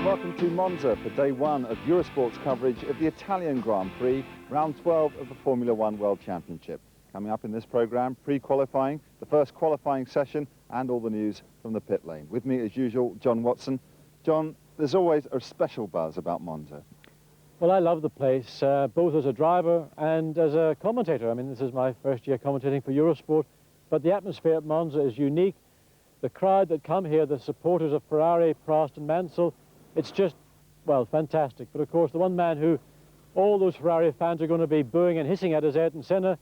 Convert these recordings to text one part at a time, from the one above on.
welcome to Monza for day one of Eurosport's coverage of the Italian Grand Prix, round 12 of the Formula One World Championship. Coming up in this programme, pre-qualifying, the first qualifying session and all the news from the pit lane. With me as usual, John Watson. John, there's always a special buzz about Monza. Well, I love the place, both as a driver and as a commentator. I mean, this is my first year commentating for Eurosport, but the atmosphere at Monza is unique. The crowd that come here, the supporters of Ferrari, Prost and Mansell, it's just, well, fantastic. But of course, the one man who all those Ferrari fans are going to be booing and hissing at is Ayrton Senna.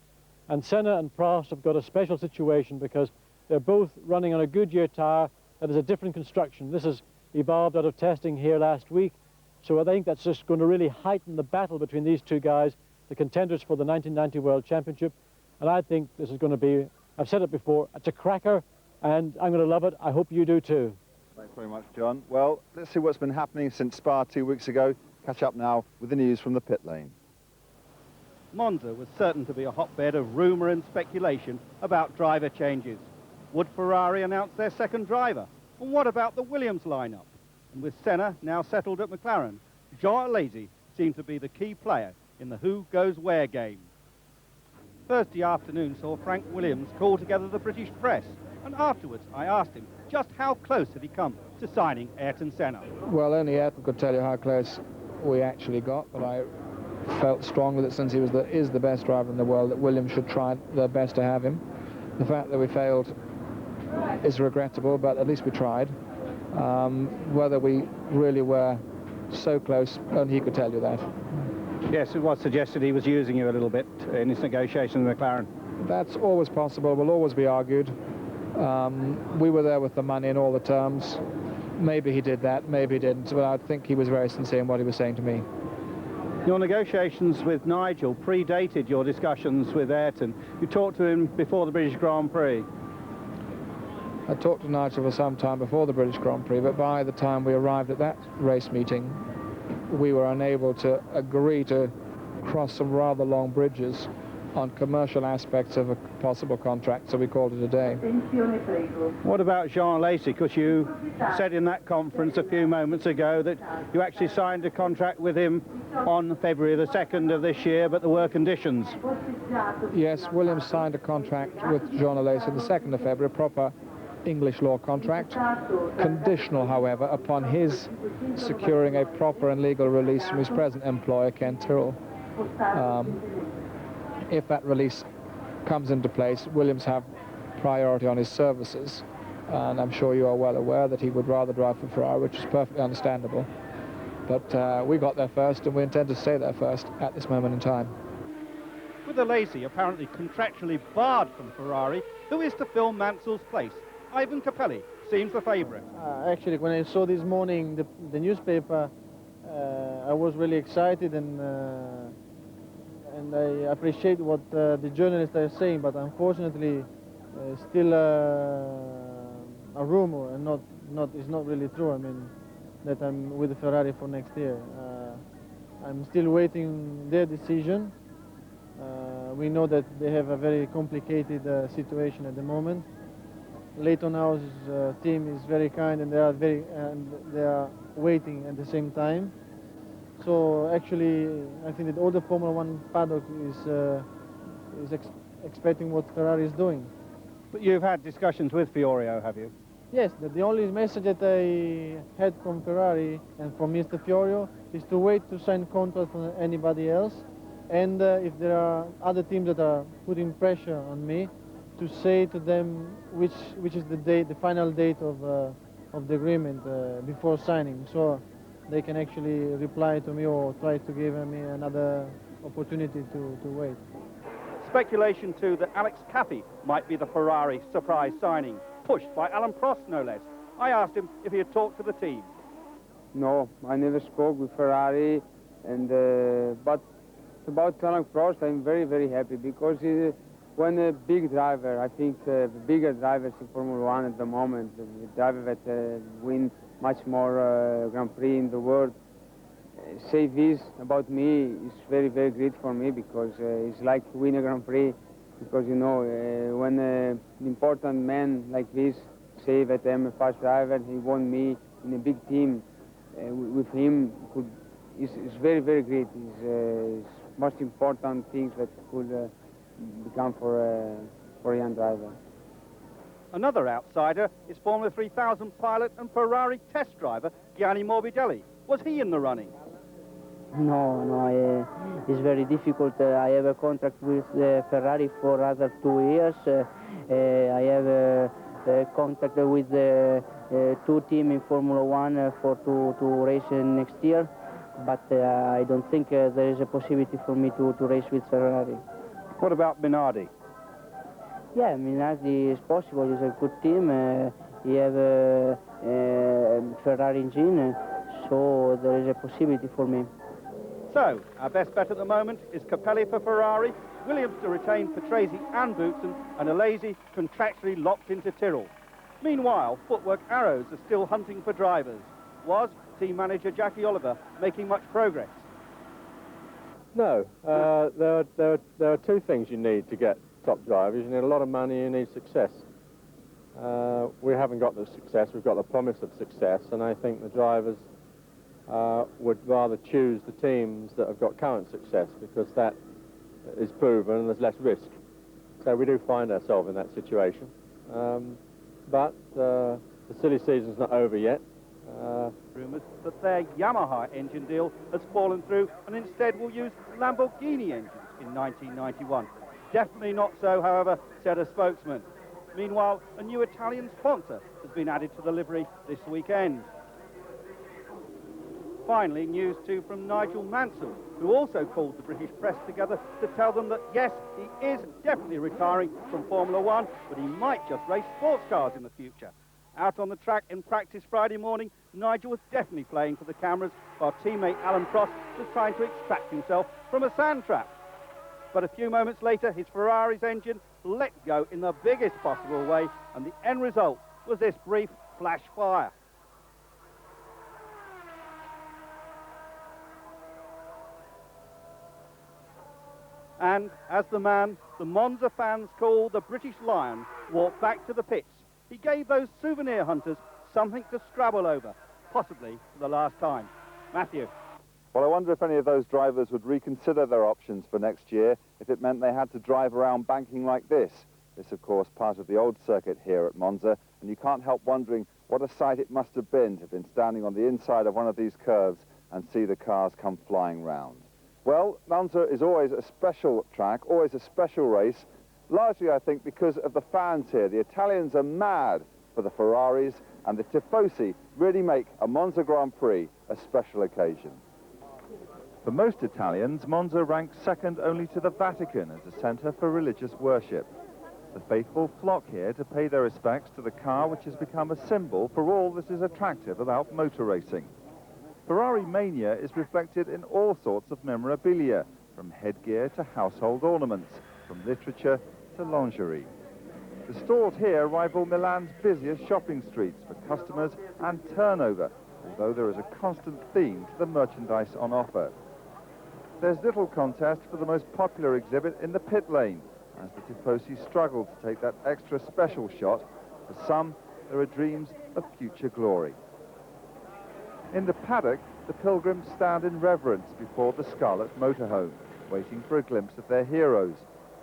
And Senna and Prost have got a special situation because they're both running on a Goodyear tyre that is a different construction. This has evolved out of testing here last week. So I think that's just going to really heighten the battle between these two guys, the contenders for the 1990 World Championship. And I think this is going to be, I've said it before, it's a cracker, and I'm going to love it. I hope you do too. Thanks very much, John. Well, let's see what's been happening since Spa 2 weeks ago. Catch up now with the news from the pit lane. Monza was certain to be a hotbed of rumour and speculation about driver changes. Would Ferrari announce their second driver? And what about the Williams lineup? And with Senna now settled at McLaren, Jean Alesi seemed to be the key player in the who goes where game. Thursday afternoon saw Frank Williams call together the British press, and afterwards I asked him just how close had he come to signing Ayrton Senna. Well, only Ayrton could tell you how close we actually got, but I felt strongly that since he is the best driver in the world, that Williams should try their best to have him. The fact that we failed is regrettable, but at least we tried. Whether we really were so close, only he could tell you that. Yes, it was suggested he was using you a little bit in his negotiations with McLaren. That's always possible, will always be argued. We were there with the money and all the terms. Maybe he did that, maybe he didn't, but I think he was very sincere in what he was saying to me. Your negotiations with Nigel predated your discussions with Ayrton. You talked to him before the British Grand Prix. I talked to Nigel for some time before the British Grand Prix, but by the time we arrived at that race meeting, we were unable to agree to cross some rather long bridges on commercial aspects of a possible contract, so we called it a day. What about Jean Alesi? Because you said in that conference a few moments ago that you actually signed a contract with him on February the 2nd of this year, but there were conditions. Yes, Williams signed a contract with Jean Alesi on the 2nd of February, a proper English law contract, conditional, however, upon his securing a proper and legal release from his present employer, Ken Tyrrell. If that release comes into place, Williams have priority on his services, and I'm sure you are well aware that he would rather drive for Ferrari, which is perfectly understandable. But we got there first, and we intend to stay there first at this moment in time. With Alesi apparently contractually barred from Ferrari, who is to fill Mansell's place? Ivan Capelli seems the favourite. Actually, when I saw this morning the newspaper, I was really excited, and I appreciate what the journalists are saying, but unfortunately, still a rumor, and it's not really true. I mean, that I'm with Ferrari for next year. I'm still waiting their decision. We know that they have a very complicated situation at the moment. Leighton House's team is very kind, and they are waiting at the same time. So actually, I think that all the Formula One paddock is expecting what Ferrari is doing. But you've had discussions with Fiorio, have you? Yes, the only message that I had from Ferrari and from Mr. Fiorio is to wait to sign contract from anybody else, and if there are other teams that are putting pressure on me, to say to them which is the date, the final date of the agreement before signing, so they can actually reply to me or try to give me another opportunity to wait. Speculation too that Alex Caffey might be the Ferrari surprise signing, pushed by Alan Prost no less. I asked him if he had talked to the team. No, I never spoke with Ferrari, and but about Alan Prost I'm very, very happy, because when a big driver, I think the bigger drivers in Formula One at the moment, the driver that win much more Grand Prix in the world, say this about me is very, very great for me, because it's like win a Grand Prix, because, you know, when an important man like this say that I'm a fast driver, he won me in a big team, with him is very, very great. It's most important things that could become for a young driver. Another outsider is Formula 3000 pilot and Ferrari test driver Gianni Morbidelli. Was he in the running? No, it's very difficult. I have a contract with Ferrari for other 2 years. I have a contact with two teams in Formula 1 to race next year, but I don't think there is a possibility for me to race with Ferrari. What about Minardi? Yeah, Minardi is possible. He's a good team. He have a Ferrari engine, so there is a possibility for me. So, our best bet at the moment is Capelli for Ferrari, Williams to retain Patrese and Boutsen, and Alesi contractually locked into Tyrrell. Meanwhile, Footwork Arrows are still hunting for drivers. Was team manager Jackie Oliver making much progress? No, there are two things you need to get top drivers. You need a lot of money, you need success. We haven't got the success, we've got the promise of success, and I think the drivers would rather choose the teams that have got current success, because that is proven and there's less risk. So we do find ourselves in that situation. But the silly season's not over yet. Rumours that their Yamaha engine deal has fallen through and instead will use Lamborghini engines in 1991. Definitely not so, however, said a spokesman. Meanwhile, a new Italian sponsor has been added to the livery this weekend. Finally, news too from Nigel Mansell, who also called the British press together to tell them that yes, he is definitely retiring from Formula 1, but he might just race sports cars in the future. Out on the track in practice Friday morning, Nigel was definitely playing for the cameras, while teammate Alan Prost was trying to extract himself from a sand trap. But a few moments later, his Ferrari's engine let go in the biggest possible way, and the end result was this brief flash fire. And as the man the Monza fans call the British Lion walked back to the pits, he gave those souvenir hunters something to scrabble over, possibly for the last time. Matthew. Well, I wonder if any of those drivers would reconsider their options for next year if it meant they had to drive around banking like this. This, of course, part of the old circuit here at Monza, and you can't help wondering what a sight it must have been to have been standing on the inside of one of these curves and see the cars come flying round. Well, Monza is always a special track, always a special race, largely, I think, because of the fans here. The Italians are mad for the Ferraris, and the Tifosi really make a Monza Grand Prix a special occasion. For most Italians, Monza ranks second only to the Vatican as a centre for religious worship. The faithful flock here to pay their respects to the car which has become a symbol for all that is attractive about motor racing. Ferrari mania is reflected in all sorts of memorabilia, from headgear to household ornaments, from literature to lingerie. The stalls here rival Milan's busiest shopping streets for customers and turnover, although there is a constant theme to the merchandise on offer. There's little contest for the most popular exhibit in the pit lane, as the Tifosi struggle to take that extra special shot. For some, there are dreams of future glory. In the paddock, the pilgrims stand in reverence before the Scarlet motorhome, waiting for a glimpse of their heroes.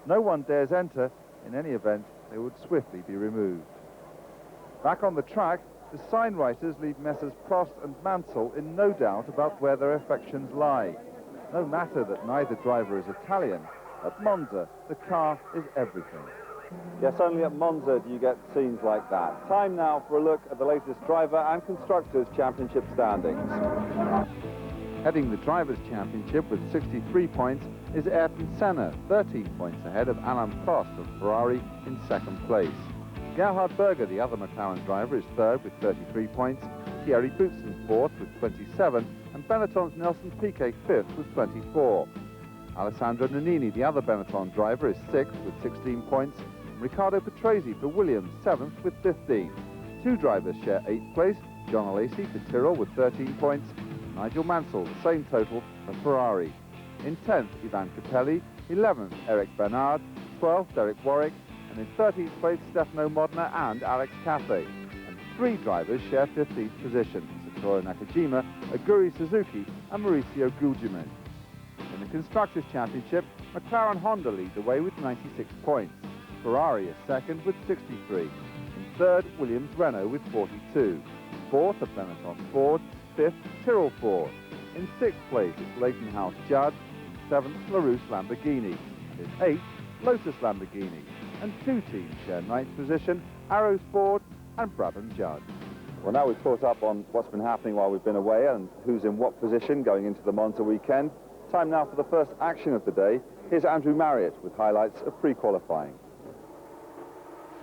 No one dares enter. In any event, they would swiftly be removed. Back on the track, the sign writers leave Messrs Prost and Mansell in no doubt about where their affections lie. No matter that neither driver is Italian, at Monza, the car is everything. Yes, only at Monza do you get scenes like that. Time now for a look at the latest driver and constructors championship standings. Heading the Drivers' Championship with 63 points is Ayrton Senna, 13 points ahead of Alain Prost of Ferrari in second place. Gerhard Berger, the other McLaren driver, is third with 33 points, Thierry Boutsen fourth with 27, and Benetton's Nelson Piquet fifth with 24. Alessandro Nannini, the other Benetton driver, is sixth with 16 points, and Riccardo Patrese for Williams, seventh with 15. Two drivers share eighth place, John Alesi for Tyrrell with 13 points, and Nigel Mansell, the same total for Ferrari. In 10th, Ivan Capelli, 11th, Eric Bernard, 12th, Derek Warwick, and in 13th place, Stefano Modena and Alex Cafe. And three drivers share 15th positions. Satoru Nakajima, Aguri Suzuki and Mauricio Gugelmin. In the Constructors' Championship, McLaren Honda lead the way with 96 points. Ferrari is second with 63. In third, Williams Renault with 42. Fourth, the Benetton Ford. Fifth, Tyrrell Ford. In sixth place, it's Leighton House Judd. Seventh, LaRousse Lamborghini. And in eighth, Lotus Lamborghini. And two teams share ninth position, Arrows Ford and Brabham Judd. Well, now we've caught up on what's been happening while we've been away and who's in what position going into the Monza weekend. Time now for the first action of the day. Here's Andrew Marriott with highlights of pre-qualifying.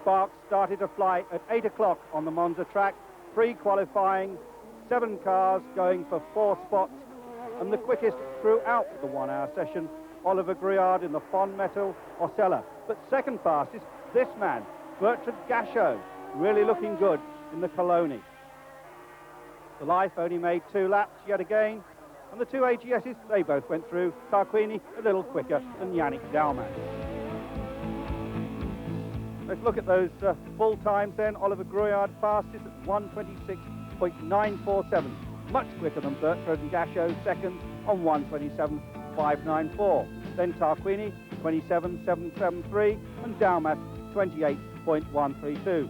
Sparks started to fly at 8 o'clock on the Monza track. Pre-qualifying, 7 cars going for 4 spots. And the quickest throughout the 1-hour session, Oliver Gruillard in the Fond Metal Osella. But second fastest, this man, Bertrand Gachot, really looking good in the Coloni. The Life only made 2 laps yet again. And the 2 AGSs, they both went through. Tarquini a little quicker than Yannick Dalmas. Let's look at those full times then. Oliver Gruillard fastest at 1:26.947. Much quicker than Bertrand Gachot, second on 1:27.594. Then Tarquini, 27.773, and Dalmas, 28.132.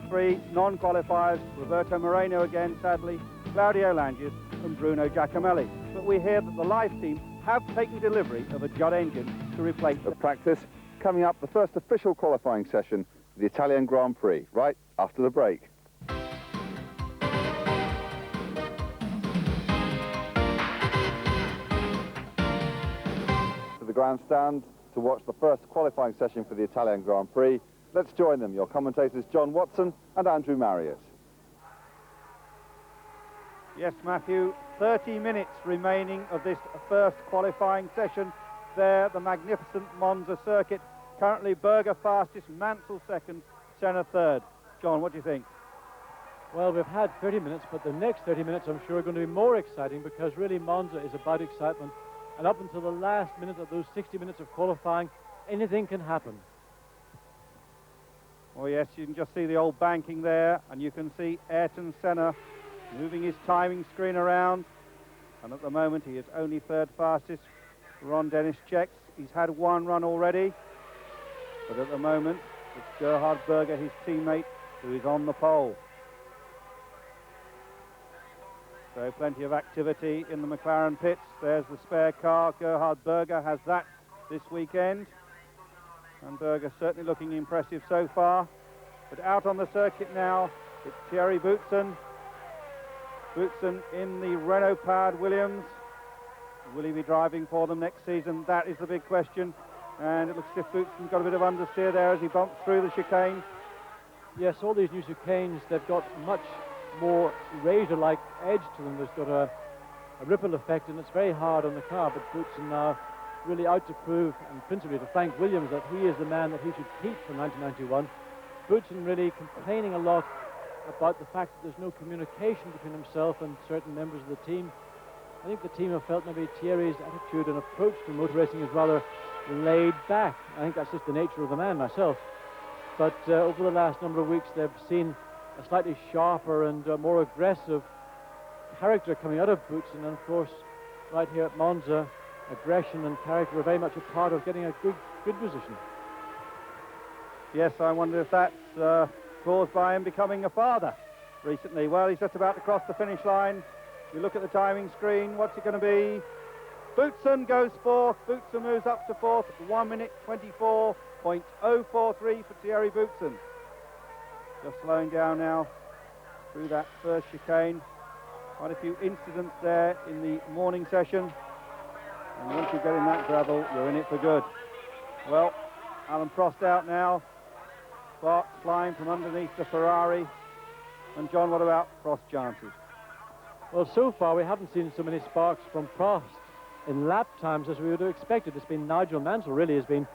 3 non-qualifiers, Roberto Moreno again, sadly, Claudio Langis and Bruno Giacomelli. But we hear that the Life team have taken delivery of a Judd engine to replace the practice. Coming up, the first official qualifying session for the Italian Grand Prix, right after the break. To the grandstand to watch the first qualifying session for the Italian Grand Prix. Let's join them, your commentators John Watson and Andrew Marriott. Yes, Matthew, 30 minutes remaining of this first qualifying session. There, the magnificent Monza circuit. Currently Berger fastest, Mansell second, Senna third. John, what do you think? Well, we've had 30 minutes, but the next 30 minutes I'm sure are going to be more exciting, because really Monza is about excitement. And up until the last minute of those 60 minutes of qualifying, anything can happen. Oh yes, you can just see the old banking there, and you can see Ayrton Senna moving his timing screen around. And at the moment he is only third fastest. Ron Dennis checks. He's had 1 run already. But at the moment, it's Gerhard Berger, his teammate, who is on the pole. So plenty of activity in the McLaren pits. There's the spare car. Gerhard Berger has that this weekend. And Berger certainly looking impressive so far. But out on the circuit now, it's Thierry Boutsen. Boutsen in the Renault-powered Williams. Will he be driving for them next season? That is the big question. And it looks as if Boutsen's got a bit of understeer there as he bumps through the chicane. Yes, all these new chicanes, they've got much more razor-like edge to them. There's got a ripple effect, and it's very hard on the car. But Boutsen now really out to prove, and principally to Frank Williams, that he is the man that he should keep for 1991. Boutsen really complaining a lot about the fact that there's no communication between himself and certain members of the team. I think the team have felt maybe Thierry's attitude and approach to motor racing is rather laid back. I think that's just the nature of the man myself. But over the last number of weeks, they've seen a slightly sharper and more aggressive character coming out of Boutsen. And of course, right here at Monza, aggression and character are very much a part of getting a good position. Yes, I wonder if that's caused by him becoming a father recently. Well, he's just about to cross the finish line. You look at the timing screen, what's it going to be? Boutsen goes fourth. Boutsen moves up to fourth. 1:24.043 for Thierry Boutsen. Just slowing down now through that first chicane. Quite a few incidents there in the morning session. And once you get in that gravel, you're in it for good. Well, Alan Prost out now. Sparks flying from underneath the Ferrari. And John, what about Prost's chances? Well, so far we haven't seen so many sparks from Prost in lap times as we would have expected. It's been Nigel Mansell really has been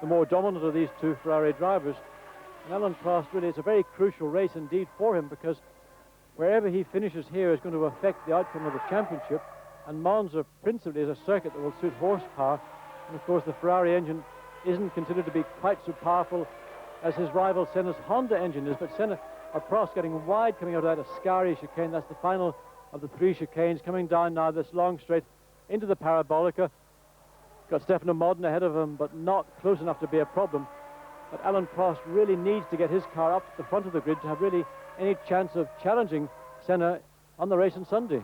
the more dominant of these two Ferrari drivers. And Alan Prost really, it's a very crucial race indeed for him, because wherever he finishes here is going to affect the outcome of the championship. And Monza principally is a circuit that will suit horsepower. And of course the Ferrari engine isn't considered to be quite so powerful as his rival Senna's Honda engine is. But Senna, or Prost, getting wide coming out of that Ascari chicane. That's the final of the 3 chicanes, coming down now this long straight into the Parabolica. Got Stefano Modena ahead of him, but not close enough to be a problem. But Alan Prost really needs to get his car up to the front of the grid to have really any chance of challenging Senna on the race on Sunday.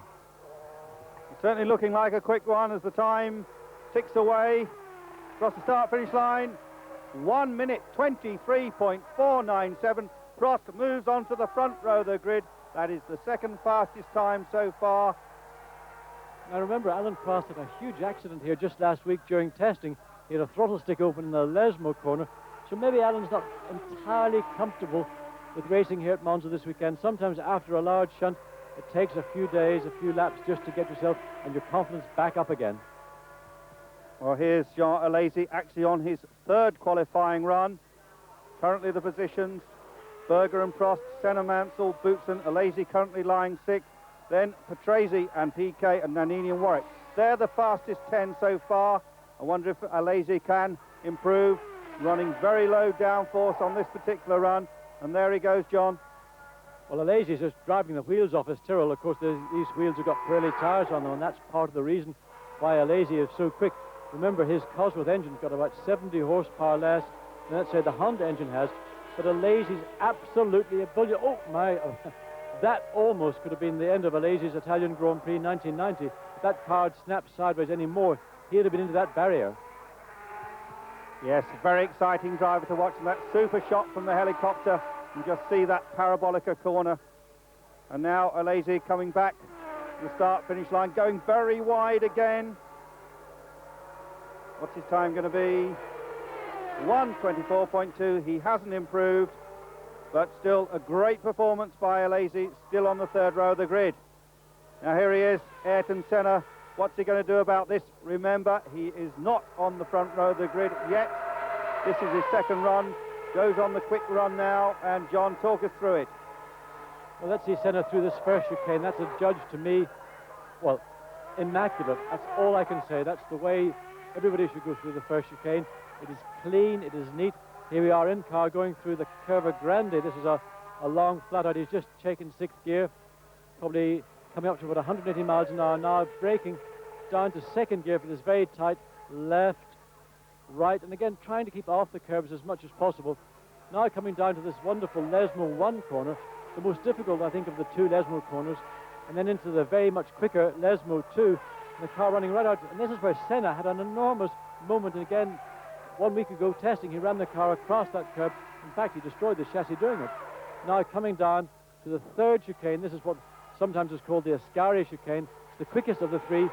It's certainly looking like a quick one as the time ticks away across the start-finish line. 1 minute 23.497. Prost moves on to the front row of the grid. That is the second fastest time so far. Now remember, Alan Prost had a huge accident here just last week during testing. He had a throttle stick open in the Lesmo corner, so maybe Alan's not entirely comfortable with racing here at Monza this weekend. Sometimes after a large shunt, it takes a few days, a few laps just to get yourself and your confidence back up again. Well, here's Jean Alesi actually on his third qualifying run. Currently the positions: Berger and Prost, Senna, Mansell, Boutsen, Alesi currently lying 6th. Then Patrese and Piquet and Nannini and Warwick. They're the fastest 10 so far. I wonder if Alesi can improve. Running very low downforce on this particular run. And there he goes, John. Well, Alesi's just driving the wheels off his Tyrrell. Of course, these wheels have got Pirelli tyres on them, and that's part of the reason why Alesi is so quick. Remember, his Cosworth engine's got about 70 horsepower less than, let's say, the Honda engine has. But Alesi's absolutely a bullion. Oh, my... that almost could have been the end of Alesi's Italian Grand Prix 1990. If that car had snapped sideways any more, he'd have been into that barrier. Yes, very exciting driver to watch. And that super shot from the helicopter. You just see that Parabolica corner. And now Alesi coming back to the start-finish line, going very wide again. What's his time going to be? 1:24.2. He hasn't improved, but still a great performance by Alesi, still on the third row of the grid. Now here he is, Ayrton Senna. What's he going to do about this? Remember, he is not on the front row of the grid yet. This is his second run. Goes on the quick run now, and John, talk us through it. Well, let's see Senna through this first chicane. That's adjudged to me, well, immaculate. That's all I can say. That's the way everybody should go through the first chicane. It is clean, it is neat. Here we are in car going through the Curva Grande. This is a long flat out. He's just taken 6th gear, probably coming up to about 180 miles an hour now, braking down to 2nd gear, but it's very tight, left, right, and again trying to keep off the curves as much as possible. Now coming down to this wonderful Lesmo 1 corner, the most difficult, I think, of the 2 Lesmo corners, and then into the very much quicker Lesmo 2, and the car running right out. And this is where Senna had an enormous moment, and again, 1 week ago testing, he ran the car across that curb. In fact, he destroyed the chassis doing it. Now coming down to the 3rd chicane, this is what sometimes is called the Ascari chicane. It's the quickest of the 3,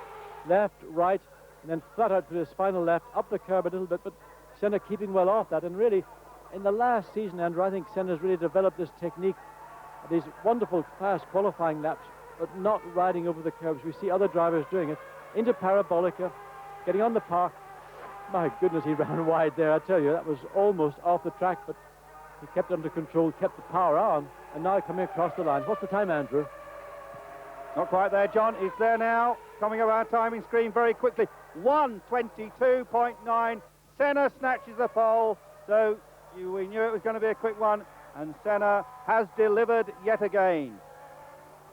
left, right, and then flat out to his final left, up the curb a little bit, but Senna keeping well off that. And really, in the last season, Andrew, I think Senna's really developed this technique, these wonderful fast qualifying laps, but not riding over the curbs. We see other drivers doing it. Into Parabolica, getting on the park. My goodness, he ran wide there, I tell you. That was almost off the track, but he kept under control, kept the power on, and now coming across the line. What's the time, Andrew? Not quite there, John. It's there now. Coming up our timing screen very quickly. 1:22.9. Senna snatches the pole. So we knew it was going to be a quick one, and Senna has delivered yet again.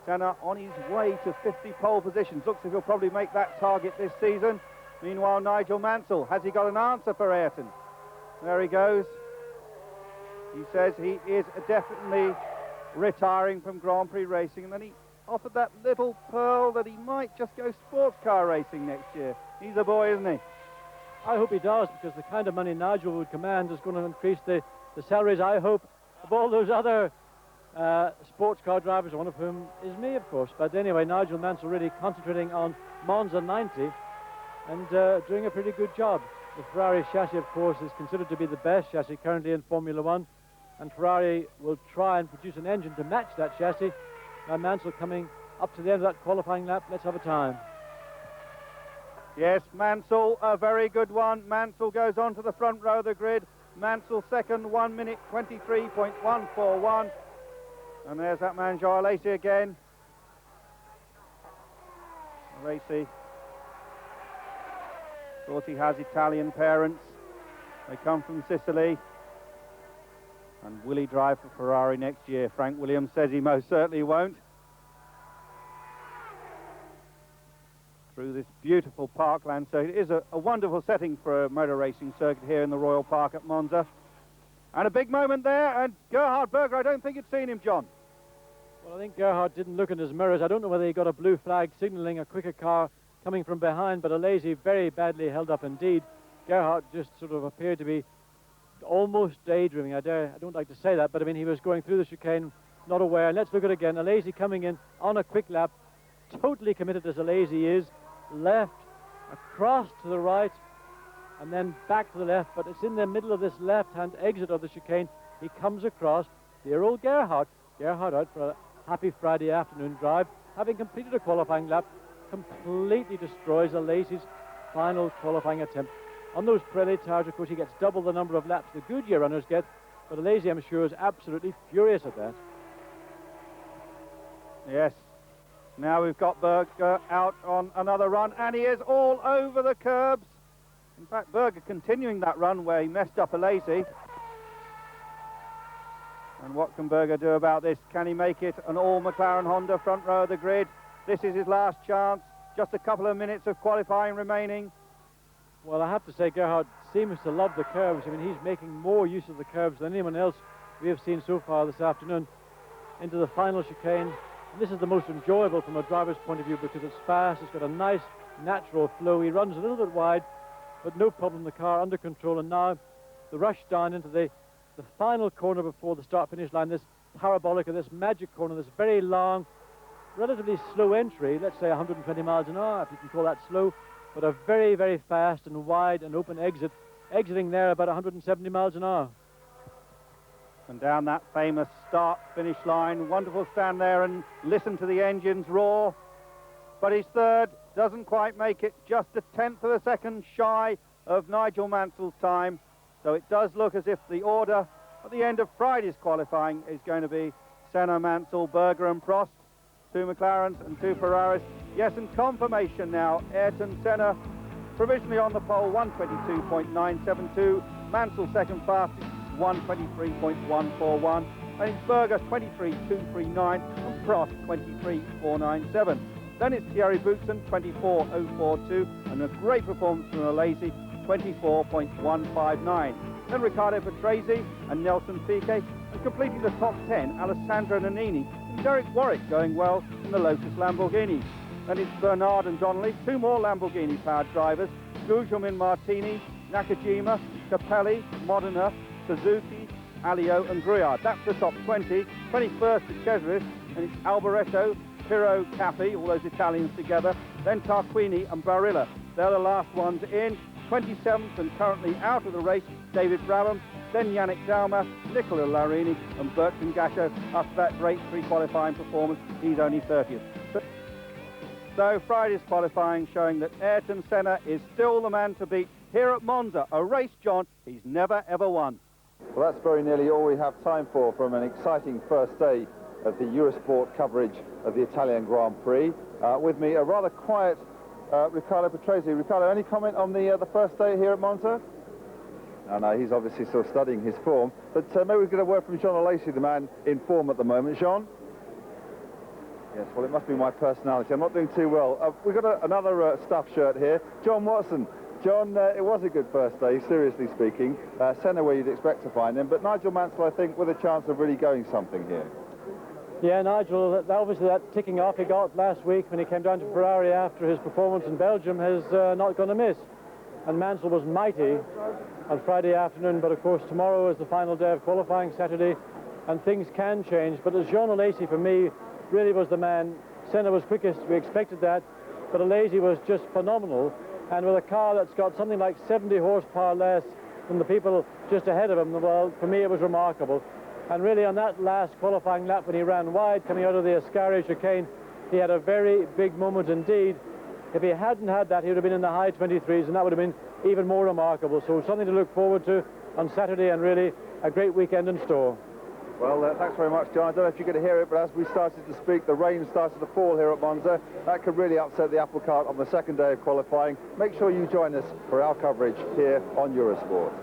Senna on his way to 50 pole positions. Looks as if he'll probably make that target this season. Meanwhile, Nigel Mansell, has he got an answer for Ayrton? There he goes. He says he is definitely retiring from Grand Prix racing, and then he offered that little pearl that he might just go sports car racing next year. He's a boy, isn't he? I hope he does, because the kind of money Nigel would command is going to increase the salaries, I hope, of all those other sports car drivers, one of whom is me, of course. But anyway, Nigel Mansell really concentrating on Monza 90 and doing a pretty good job. The Ferrari chassis, of course, is considered to be the best chassis currently in Formula One, and Ferrari will try and produce an engine to match that chassis. Now Mansell coming up to the end of that qualifying lap. Let's have a time. Yes, Mansell, a very good one. Mansell goes on to the front row of the grid. Mansell second, 1:23.141. And there's that man, Joao Alesi again. Alesi. Of course, he has Italian parents. They come from Sicily. And will he drive for Ferrari next year? Frank Williams says he most certainly won't. through this beautiful parkland circuit. It is a wonderful setting for a motor racing circuit here in the Royal Park at Monza. And a big moment there, and Gerhard Berger, I don't think you'd seen him, John. Well, I think Gerhard didn't look in his mirrors. I don't know whether he got a blue flag signalling a quicker car coming from behind, but Alesi very badly held up indeed. Gerhard just sort of appeared to be almost daydreaming. I don't like to say that, but I mean, he was going through the chicane, not aware. And let's look at it again. Alesi coming in on a quick lap, totally committed as Alesi is, left, across to the right, and then back to the left, but it's in the middle of this left-hand exit of the chicane. He comes across, dear old Gerhard. Gerhard out for a happy Friday afternoon drive, having completed a qualifying lap, completely destroys Alesi's final qualifying attempt. On those Pirelli tires, of course, he gets double the number of laps the Goodyear runners get, but Alesi, I'm sure, is absolutely furious at that. Yes. Now we've got Berger out on another run, and he is all over the curbs. In fact, Berger continuing that run where he messed up Alesi. And what can Berger do about this? Can he make it an all-McLaren Honda front row of the grid? This is his last chance. Just a couple of minutes of qualifying remaining. Well, I have to say, Gerhard seems to love the curves. I mean, he's making more use of the curves than anyone else we have seen so far this afternoon. Into the final chicane. And this is the most enjoyable from a driver's point of view because it's fast, it's got a nice natural flow. He runs a little bit wide, but no problem, the car under control. And now the rush down into the final corner before the start-finish line, this parabolic, or this magic corner, this very long, relatively slow entry, let's say 120 miles an hour, if you can call that slow, but a very, very fast and wide and open exit, exiting there about 170 miles an hour. And down that famous start-finish line, wonderful stand there and listen to the engines roar. But he's third, doesn't quite make it, just a tenth of a second shy of Nigel Mansell's time. So it does look as if the order at the end of Friday's qualifying is going to be Senna, Mansell, Berger and Prost, 2 McLarens and 2 Ferraris. Yes, and confirmation now, Ayrton Senna provisionally on the pole, 122.972, Mansell second fastest, 123.141, and it's Berger 23.239 and Prost 23.497. Then it's Thierry Boutsen 24.042 and a great performance from Alesi 24.159. Then Riccardo Patrese and Nelson Piquet, and completing the top 10, Alessandro Nannini and Derek Warwick going well in the Lotus Lamborghini. Then it's Bernard and Donnelly, 2 more Lamborghini-powered drivers, Gugelmin Martini, Nakajima, Capelli, Modena, Suzuki, Alio and Gruillard. That's the top 20. 21st is Cesaris, and it's Alboreto, Pirro, Capi, all those Italians together. Then Tarquini and Barilla. They're the last ones in. 27th and currently out of the race, David Brabham. Then Yannick Dalmas, Nicola Larini and Bertrand Gachot. After that great pre-qualifying performance, he's only 30th. So Friday's qualifying showing that Ayrton Senna is still the man to beat here at Monza, a race, John, he's never ever won. Well, that's very nearly all we have time for from an exciting first day of the Eurosport coverage of the Italian Grand Prix. With me, a rather quiet Riccardo Patrese. Riccardo, any comment on the first day here at Monza? No, he's obviously still studying his form. But maybe we get a word from Jean Alesi, the man in form at the moment. Jean? Yes, well, it must be my personality. I'm not doing too well. We've got another stuff shirt here. John Watson. John, it was a good first day, seriously speaking. Senna where you'd expect to find him, but Nigel Mansell, I think, with a chance of really going something here. Yeah, Nigel, obviously that ticking off he got last week when he came down to Ferrari after his performance in Belgium has not gone amiss. And Mansell was mighty on Friday afternoon, but of course tomorrow is the final day of qualifying, Saturday, and things can change. But as Jean Alesi, for me, really was the man. Senna was quickest, we expected that, but Alesi was just phenomenal. And with a car that's got something like 70 horsepower less than the people just ahead of him, well, for me it was remarkable. And really on that last qualifying lap when he ran wide coming out of the Ascari chicane, he had a very big moment indeed. If he hadn't had that, he would have been in the high 23s, and that would have been even more remarkable. So something to look forward to on Saturday, and really a great weekend in store. Well, thanks very much, John. I don't know if you could hear it, but as we started to speak, the rain started to fall here at Monza. That could really upset the apple cart on the second day of qualifying. Make sure you join us for our coverage here on Eurosport.